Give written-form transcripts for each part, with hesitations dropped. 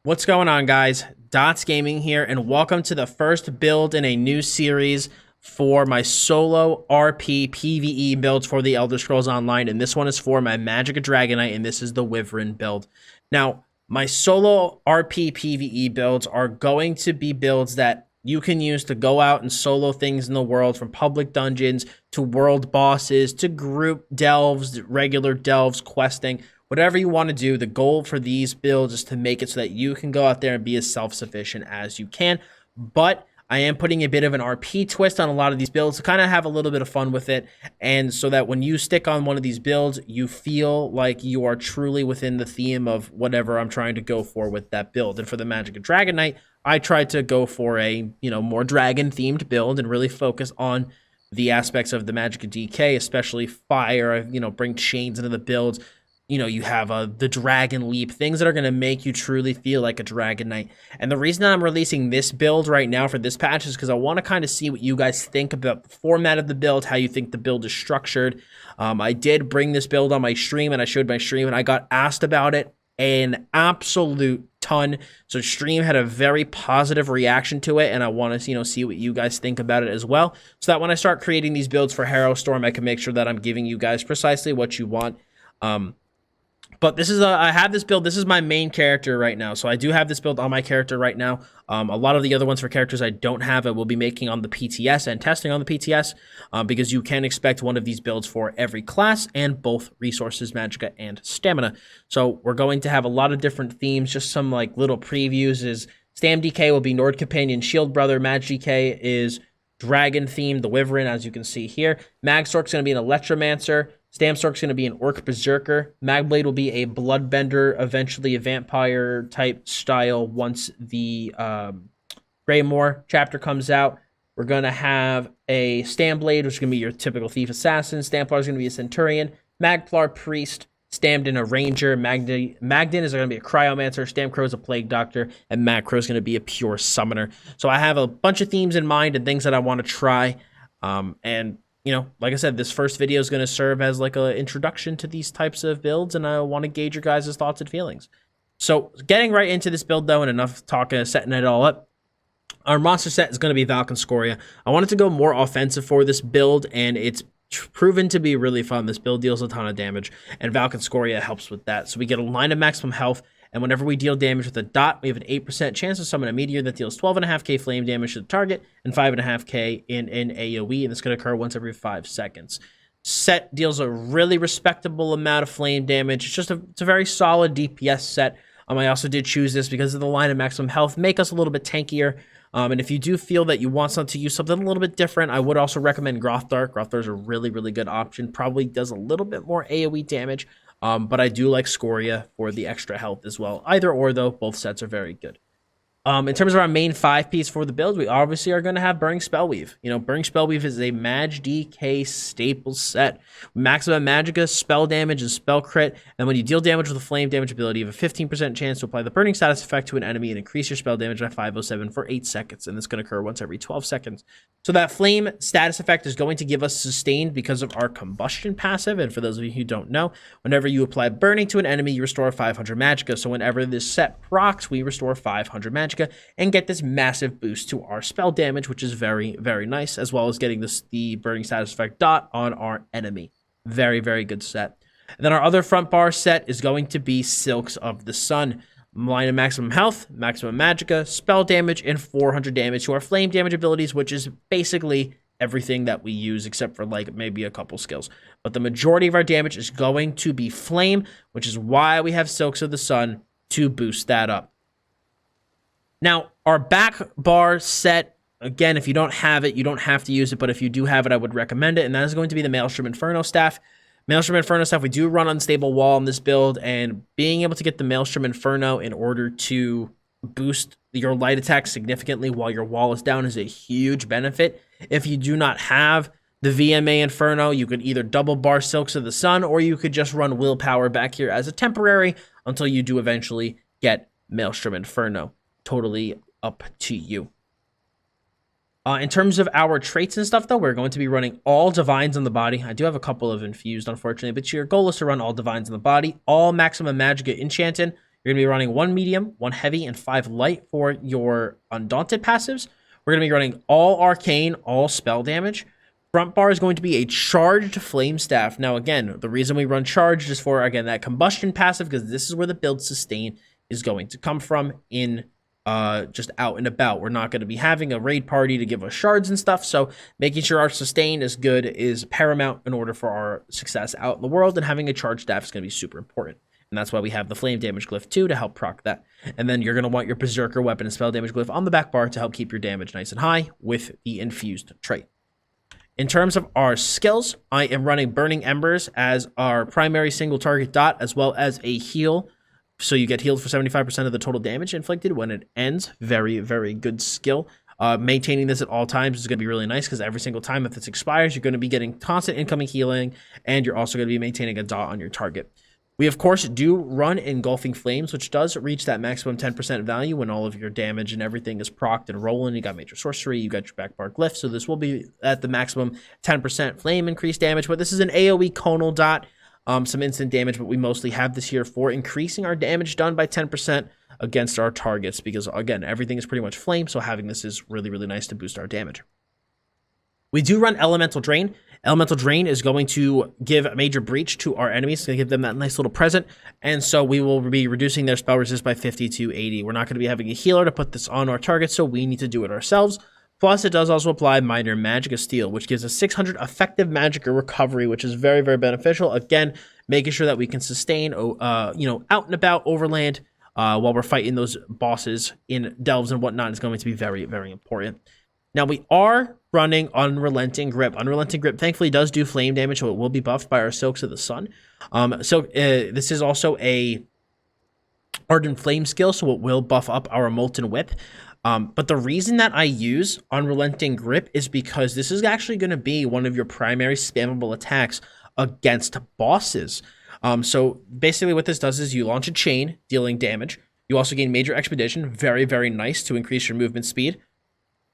What's going on, guys? Dots Gaming here, and welcome to the first build in a new series for my solo RP PvE builds for the Elder Scrolls Online, and this one is for my Magicka Dragonknight, and this is the Wyvern build. Now, my solo RP PvE builds are going to be builds that you can use to go out and solo things in the world, from public dungeons to world bosses to group delves, regular delves, questing. Whatever you want to do, the goal for these builds is to make it so that you can go out there and be as self-sufficient as you can. But I am putting a bit of an RP twist on a lot of these builds to kind of have a little bit of fun with it. And so that when you stick on one of these builds, you feel like you are truly within the theme of whatever I'm trying to go for with that build. And for the Magicka Dragonknight, I tried to go for a, more dragon-themed build and really focus on the aspects of the Magicka DK, especially fire, bring chains into the builds. You have the Dragon Leap, things that are going to make you truly feel like a Dragon Knight. And the reason I'm releasing this build right now for this patch is because I want to kind of see what you guys think about the format of the build, how you think the build is structured. I did bring this build on my stream, and I showed my stream, and I got asked about it an absolute ton. So stream had a very positive reaction to it, and I want to see what you guys think about it as well, so that when I start creating these builds for Harrow Storm, I can make sure that I'm giving you guys precisely what you want. But this is I have this build. This is my main character right now. So I do have this build on my character right now. A lot of the other ones for characters I don't have, I will be making on the PTS and testing on the PTS, because you can expect one of these builds for every class and both resources, magicka, and stamina. So we're going to have a lot of different themes. Just some like little previews is Stam DK will be Nord Companion Shield Brother. Mag DK is Dragon themed, the Wyvern, as you can see here. Magstork's going to be an Electromancer. Stamstork's going to be an Orc Berserker. Magblade will be a Bloodbender, eventually a Vampire type style once the Greymoor chapter comes out. We're going to have a Stamblade, which is going to be your typical Thief Assassin. Stamplar is going to be a Centurion. Magplar Priest. Stamden a Ranger. Magden is going to be a Cryomancer. Stamcrow is a Plague Doctor. And Magcrow is going to be a Pure Summoner. So I have a bunch of themes in mind and things that I want to try. Like I said, this first video is going to serve as like an introduction to these types of builds, and I want to gauge your guys' thoughts and feelings. So getting right into this build, though, and enough talking, setting it all up, our monster set is going to be Valken Scoria. I wanted to go more offensive for this build, and it's proven to be really fun. This build deals a ton of damage, and Valken Scoria helps with that. So we get a line of maximum health, and whenever we deal damage with a dot, we have an 8% chance to summon a meteor that deals 12.5k flame damage to the target and 5.5k in an AoE, and it's going to occur once every 5 seconds. Set deals a really respectable amount of flame damage. It's a very solid DPS set. I also did choose this because of the line of maximum health, make us a little bit tankier. And if you do feel that you want to use something a little bit different, I would also recommend Grothdar. Grothdar is a really, really good option. Probably does a little bit more AoE damage. But I do like Scoria for the extra health as well. Either or, though, both sets are very good. In terms of our main 5-piece for the build, we obviously are going to have Burning Spellweave. Burning Spellweave is a Mag DK staple set. Maximum Magicka, spell damage, and spell crit. And when you deal damage with a flame damage ability, you have a 15% chance to apply the burning status effect to an enemy and increase your spell damage by 507 for 8 seconds. And this is going to occur once every 12 seconds. So that flame status effect is going to give us sustained because of our combustion passive. And for those of you who don't know, whenever you apply burning to an enemy, you restore 500 Magicka. So whenever this set procs, we restore 500 Magicka and get this massive boost to our spell damage, which is very, very nice, as well as getting the burning status effect dot on our enemy. Very, very good set. And then our other front bar set is going to be Silks of the Sun. Line of maximum health, maximum magicka, spell damage, and 400 damage to our flame damage abilities, which is basically everything that we use except for like maybe a couple skills. But the majority of our damage is going to be flame, which is why we have Silks of the Sun to boost that up. Now, our back bar set, again, if you don't have it, you don't have to use it, but if you do have it, I would recommend it, and that is going to be the Maelstrom Inferno Staff. Maelstrom Inferno Staff, we do run Unstable Wall on this build, and being able to get the Maelstrom Inferno in order to boost your light attack significantly while your wall is down is a huge benefit. If you do not have the VMA Inferno, you could either double bar Silks of the Sun, or you could just run Willpower back here as a temporary until you do eventually get Maelstrom Inferno. Totally up to you. In terms of our traits and stuff, though, we're going to be running all Divines on the body. I do have a couple of Infused, unfortunately, but your goal is to run all Divines on the body, all Maximum Magicka Enchanted. You're going to be running 1 medium, 1 heavy, and 5 light for your Undaunted passives. We're going to be running all arcane, all spell damage. Front bar is going to be a charged flame staff. Now, again, the reason we run charged is for, again, that combustion passive, because this is where the build sustain is going to come from in just out and about. We're not going to be having a raid party to give us shards and stuff, so making sure our sustain is good is paramount in order for our success out in the world, and having a charged staff is going to be super important. And that's why we have the flame damage glyph too, to help proc that. And then you're going to want your berserker weapon and spell damage glyph on the back bar to help keep your damage nice and high with the infused trait. In terms of our skills, I am running Burning Embers as our primary single target dot, as well as a heal. So you get healed for 75% of the total damage inflicted when it ends. Very, very good skill. Maintaining this at all times is going to be really nice, because every single time if this expires, you're going to be getting constant incoming healing, and you're also going to be maintaining a dot on your target. We, of course, do run Engulfing Flames, which does reach that maximum 10% value when all of your damage and everything is procced and rolling. You got Major Sorcery, you got your back bar glyph, so this will be at the maximum 10% flame increased damage, but this is an AoE conal dot, some instant damage, but we mostly have this here for increasing our damage done by 10% against our targets, because, again, everything is pretty much flame, so having this is really, really nice to boost our damage. We do run Elemental Drain. Elemental Drain is going to give Major Breach to our enemies, to give them that nice little present, and so we will be reducing their spell resist by 50 to 80. We're not going to be having a healer to put this on our target, so we need to do it ourselves. Plus, it does also apply minor Magicka Steel, which gives us 600 effective Magicka recovery, which is very, very beneficial. Again, making sure that we can sustain, out and about overland while we're fighting those bosses in delves and whatnot is going to be very, very important. Now, we are running Unrelenting Grip. Unrelenting Grip, thankfully, does do flame damage, so it will be buffed by our Silks of the Sun. This is also a Ardent Flame skill, so it will buff up our Molten Whip. But the reason that I use Unrelenting Grip is because this is actually going to be one of your primary spammable attacks against bosses. So basically what this does is you launch a chain, dealing damage. You also gain Major Expedition, very, very nice to increase your movement speed.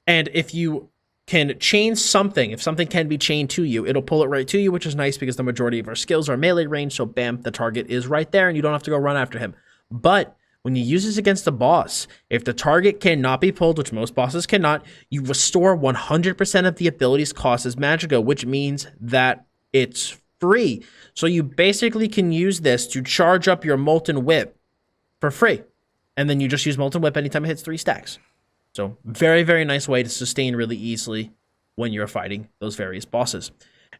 And if you can chain something, if something can be chained to you, it'll pull it right to you, which is nice because the majority of our skills are melee range, so bam, the target is right there and you don't have to go run after him. But when you use this against a boss, if the target cannot be pulled, which most bosses cannot, you restore 100% of the ability's cost as Magicka, which means that it's free. So you basically can use this to charge up your Molten Whip for free. And then you just use Molten Whip anytime it hits 3 stacks. So very, very nice way to sustain really easily when you're fighting those various bosses.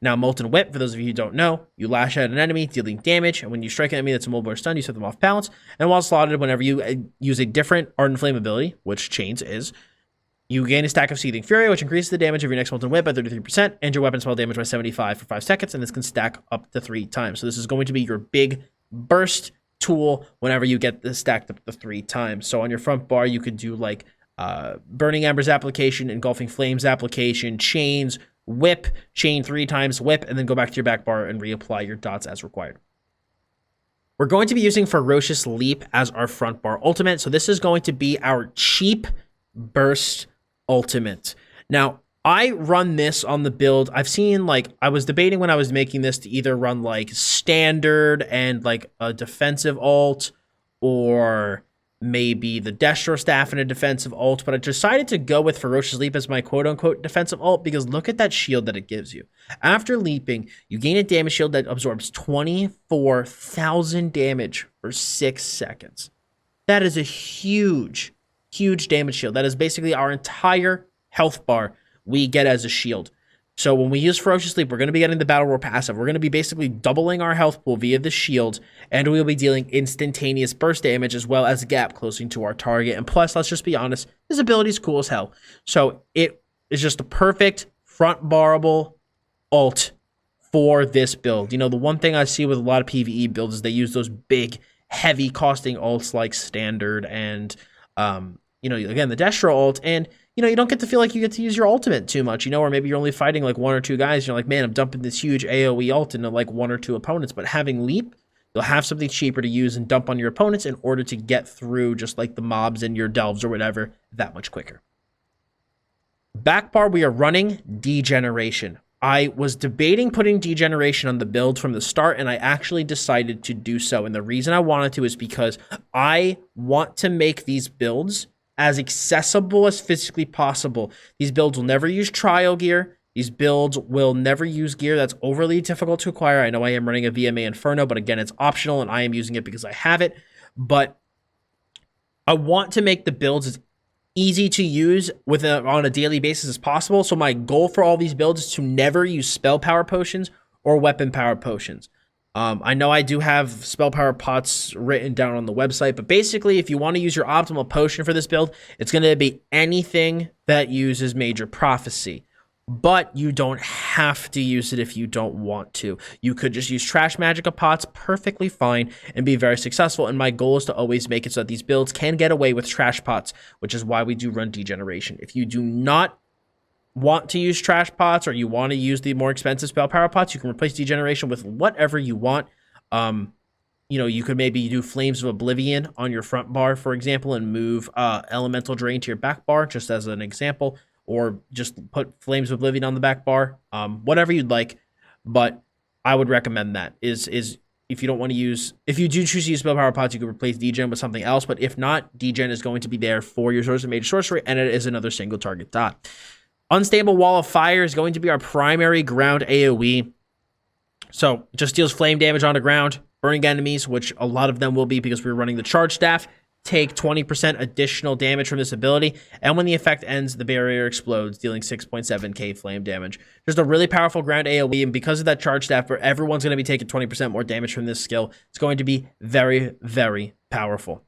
Now, Molten Whip, for those of you who don't know, you lash at an enemy, dealing damage, and when you strike an enemy that's immobile or stunned, you set them off balance. And while slotted, whenever you use a different Ardent Flame ability, which Chains is, you gain a stack of Seething Fury, which increases the damage of your next Molten Whip by 33%, and your weapon spell damage by 75 for 5 seconds, and this can stack up to 3 times. So this is going to be your big burst tool whenever you get this stacked up to 3 times. So on your front bar, you could do like Burning Embers application, Engulfing Flames application, Chains, Whip, chain 3 times, whip, and then go back to your back bar and reapply your dots as required. We're going to be using Ferocious Leap as our front bar ultimate, so this is going to be our cheap burst ultimate. Now, I run this on the build. I've seen, like, I was debating when I was making this to either run, like, standard and, like, a defensive ult, or maybe the Destro Staff and a defensive ult, but I decided to go with Ferocious Leap as my quote-unquote defensive ult because look at that shield that it gives you. After leaping, you gain a damage shield that absorbs 24,000 damage for 6 seconds. That is a huge, huge damage shield. That is basically our entire health bar we get as a shield. So when we use Ferocious Leap, we're going to be getting the Battle Roar passive. We're going to be basically doubling our health pool via the shield, and we'll be dealing instantaneous burst damage as well as gap closing to our target. And plus, let's just be honest, his ability is cool as hell. So it is just a perfect front barable ult for this build. You know, the one thing I see with a lot of PvE builds is they use those big, heavy costing ults like Standard and, again, the Destro ult, and you don't get to feel like you get to use your ultimate too much, or maybe you're only fighting like 1 or 2 guys. You're like, man, I'm dumping this huge AoE ult into like 1 or 2 opponents. But having Leap, you'll have something cheaper to use and dump on your opponents in order to get through just like the mobs in your delves or whatever that much quicker. Back bar, we are running Degeneration. I was debating putting Degeneration on the build from the start, and I actually decided to do so. And the reason I wanted to is because I want to make these builds as accessible as physically possible. These builds will never use trial gear. These builds will never use gear that's overly difficult to acquire. I know I am running a VMA Inferno, but again, it's optional, and I am using it because I have it. But I want to make the builds as easy to use on a daily basis as possible. So my goal for all these builds is to never use spell power potions or weapon power potions. I know I do have spell power pots written down on the website, but basically if you want to use your optimal potion for this build, it's going to be anything that uses Major Prophecy. But you don't have to use it if you don't want to. You could just use trash Magicka pots perfectly fine and be very successful. And my goal is to always make it so that these builds can get away with trash pots, which is why we do run Degeneration. If you do not want to use trash pots, or you want to use the more expensive spell power pots, you can replace Degeneration with whatever you want. You know, you could maybe do Flames of Oblivion on your front bar, for example, and move Elemental Drain to your back bar, just as an example. Or just put Flames of Oblivion on the back bar, whatever you'd like. But I would recommend that is if you don't want to use, if you do choose to use spell power pots, you could replace Degen with something else. But if not, Degen is going to be there for your source of major sorcery, and it is another single target dot. Unstable Wall of Fire is going to be our primary ground AoE. So it just deals flame damage on the ground, burning enemies, which a lot of them will be because we're running the charge staff. Take 20% additional damage from this ability, and when the effect ends, the barrier explodes, dealing 6.7k flame damage. Just a really powerful ground AoE, and because of that charge staff, where everyone's going to be taking 20% more damage from this skill, it's going to be very, very powerful.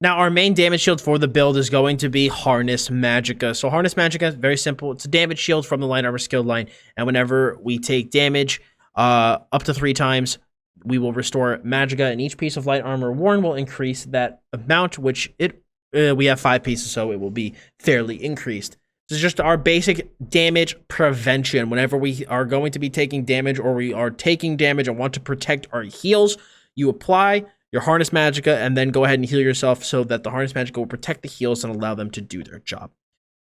Now, our main damage shield for the build is going to be Harness Magicka. So Harness Magicka is very simple. It's a damage shield from the Light Armor skill line, and whenever we take damage up to 3 times, we will restore Magicka, and each piece of light armor worn will increase that amount, which we have 5 pieces, so it will be fairly increased. This is just our basic damage prevention. Whenever we are going to be taking damage, or we are taking damage and want to protect our heals, you apply your Harness Magicka and then go ahead and heal yourself so that the Harness Magicka will protect the heals and allow them to do their job.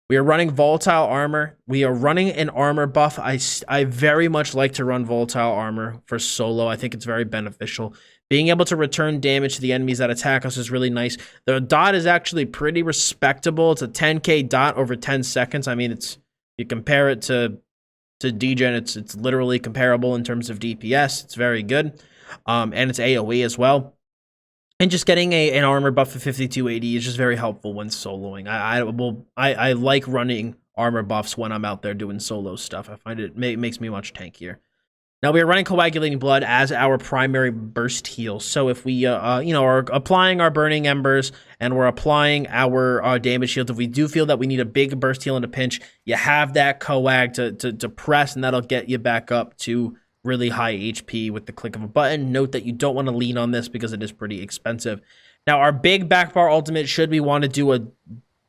We are running Volatile Armor. We are running an armor buff. I very much like to run Volatile Armor for solo. I think it's very beneficial. Being able to return damage to the enemies that attack us is really nice. The dot is actually pretty respectable. It's a 10k dot over 10 seconds. I mean, it's, you compare it to Degen, it's literally comparable in terms of DPS. It's very good. And it's AoE as well. And just getting an armor buff of 5280 is just very helpful when soloing. I like running armor buffs when I'm out there doing solo stuff. I find it makes me much tankier. Now, we are running Coagulating Blood as our primary burst heal. So if we you know, are applying our Burning Embers and we're applying our damage shield, if we do feel that we need a big burst heal in a pinch, you have that Coag to press, and that'll get you back up to really high HP with the click of a button. Note that you don't want to lean on this because it is pretty expensive. Now, our big back bar ultimate, should we want to do a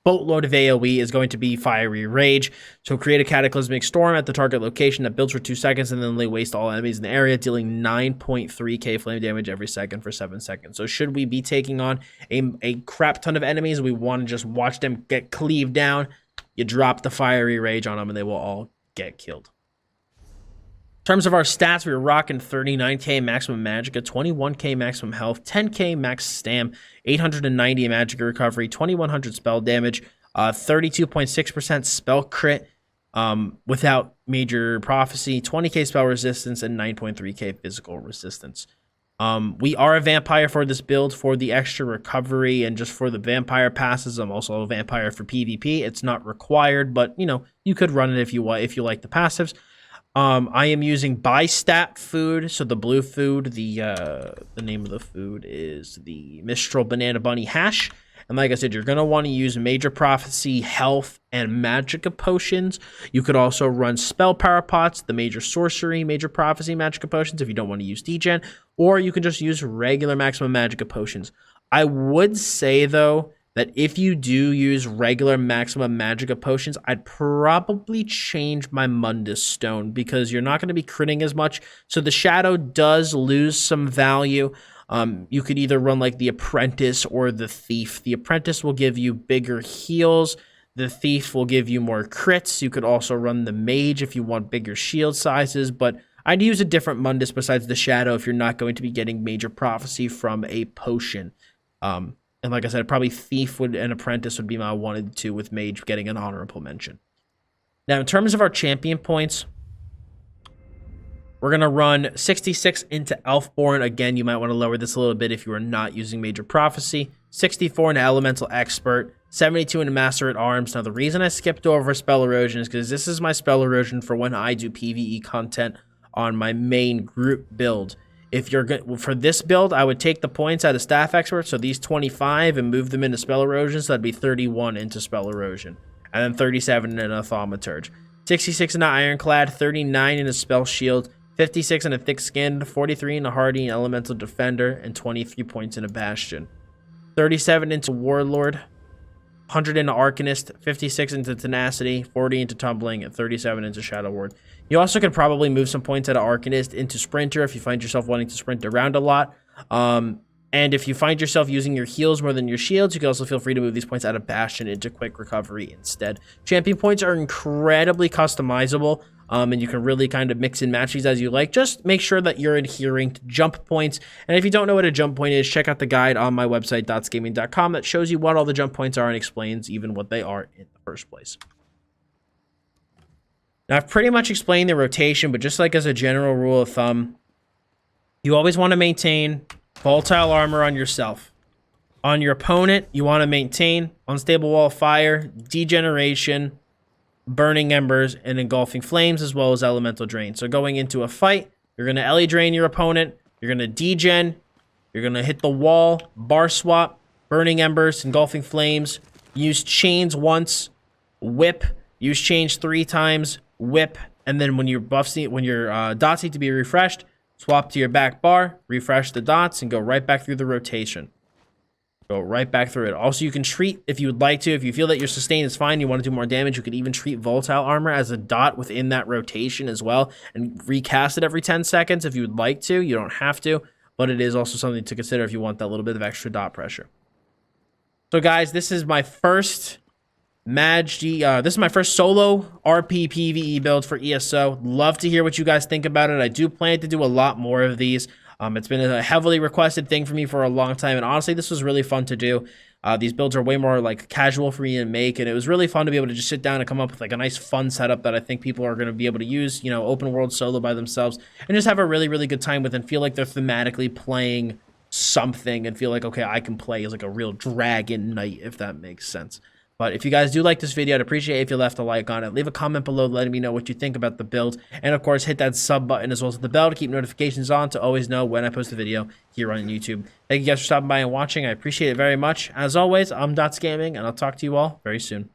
boatload of AoE, is going to be Fiery Rage. So create a Cataclysmic Storm at the target location that builds for 2 seconds and then lay waste all enemies in the area, dealing 9.3k flame damage every second for 7 seconds. So should we be taking on a crap ton of enemies, we want to just watch them get cleaved down, you drop the Fiery Rage on them and they will all get killed. In terms of our stats, we were rocking 39k maximum Magicka, 21k maximum health, 10k max stam, 890 Magicka recovery, 2100 spell damage, 32.6% spell crit without major prophecy, 20k spell resistance, and 9.3k physical resistance. We are a vampire for this build for the extra recovery and just for the vampire passes. I'm also a vampire for PvP. It's not required, but you know, you could run it if you like the passives. I am using Bi-Stat food, so the blue food, the name of the food is the Mistral Banana Bunny Hash. And like I said, you're going to want to use Major Prophecy, Health, and Magicka Potions. You could also run Spell Power Pots, the Major Sorcery, Major Prophecy, Magicka Potions if you don't want to use Degen. Or you can just use regular Maximum Magicka Potions. I would say, though, that if you do use regular maximum Magicka potions, I'd probably change my Mundus Stone because you're not going to be critting as much. So the Shadow does lose some value. You could either run like the Apprentice or the Thief. The Apprentice will give you bigger heals. The Thief will give you more crits. You could also run the Mage if you want bigger shield sizes, but I'd use a different Mundus besides the Shadow if you're not going to be getting Major Prophecy from a potion. And like I said, probably Thief and Apprentice would be my 1 and 2, with Mage getting an honorable mention. Now, in terms of our champion points, we're going to run 66 into Elfborn. Again, you might want to lower this a little bit if you are not using Major Prophecy. 64 into Elemental Expert. 72 into Master at Arms. Now, the reason I skipped over Spell Erosion is because this is my Spell Erosion for when I do PvE content on my main group build. If you're good for this build, I would take the points out of Staff Expert, so these 25, and move them into Spell Erosion, so that'd be 31 into Spell Erosion. And then 37 into Thaumaturge. 66 into Ironclad, 39 into Spell Shield, 56 into Thick Skin, 43 into Hardy and Elemental Defender, and 23 points into Bastion. 37 into Warlord, 100 into Arcanist, 56 into Tenacity, 40 into Tumbling, and 37 into Shadow Ward. You also could probably move some points out of Arcanist into Sprinter if you find yourself wanting to sprint around a lot. And if you find yourself using your heals more than your shields, you can also feel free to move these points out of Bastion into Quick Recovery instead. Champion points are incredibly customizable, and you can really kind of mix and match these as you like. Just make sure that you're adhering to jump points. And if you don't know what a jump point is, check out the guide on my website, dotsgaming.com, that shows you what all the jump points are and explains even what they are in the first place. Now, I've pretty much explained the rotation, but just like as a general rule of thumb, you always want to maintain volatile armor on yourself. On your opponent, you want to maintain Unstable Wall of Fire, Degeneration, Burning Embers, and Engulfing Flames, as well as Elemental Drain. So going into a fight, you're going to Ele Drain your opponent, you're going to degen, you're going to hit the wall, bar swap, Burning Embers, Engulfing Flames, use Chains once, whip, use Chains 3 times, whip, and then when your dots need to be refreshed, swap to your back bar, refresh the dots, and go right back through the rotation. Go right back through it. Also, you can treat, if you would like to, if you feel that your sustain is fine, you want to do more damage, you could even treat volatile armor as a dot within that rotation as well, and recast it every 10 seconds if you would like to. You don't have to, but it is also something to consider if you want that little bit of extra dot pressure. So guys, this is my first this is my first solo RP PvE build for ESO. Love to hear what you guys think about it. I do plan to do a lot more of these. It's been a heavily requested thing for me for a long time, and honestly, this was really fun to do. These builds are way more like casual for me to make, and it was really fun to be able to just sit down and come up with like a nice fun setup that I think people are going to be able to use, you know, open world solo by themselves, and just have a really, really good time with and feel like they're thematically playing something and feel like, okay, I can play as like a real dragon knight, if that makes sense. But if you guys do like this video, I'd appreciate it if you left a like on it. Leave a comment below letting me know what you think about the build. And of course, hit that sub button as well as the bell to keep notifications on to always know when I post a video here on YouTube. Thank you guys for stopping by and watching. I appreciate it very much. As always, I'm Dots Gaming, and I'll talk to you all very soon.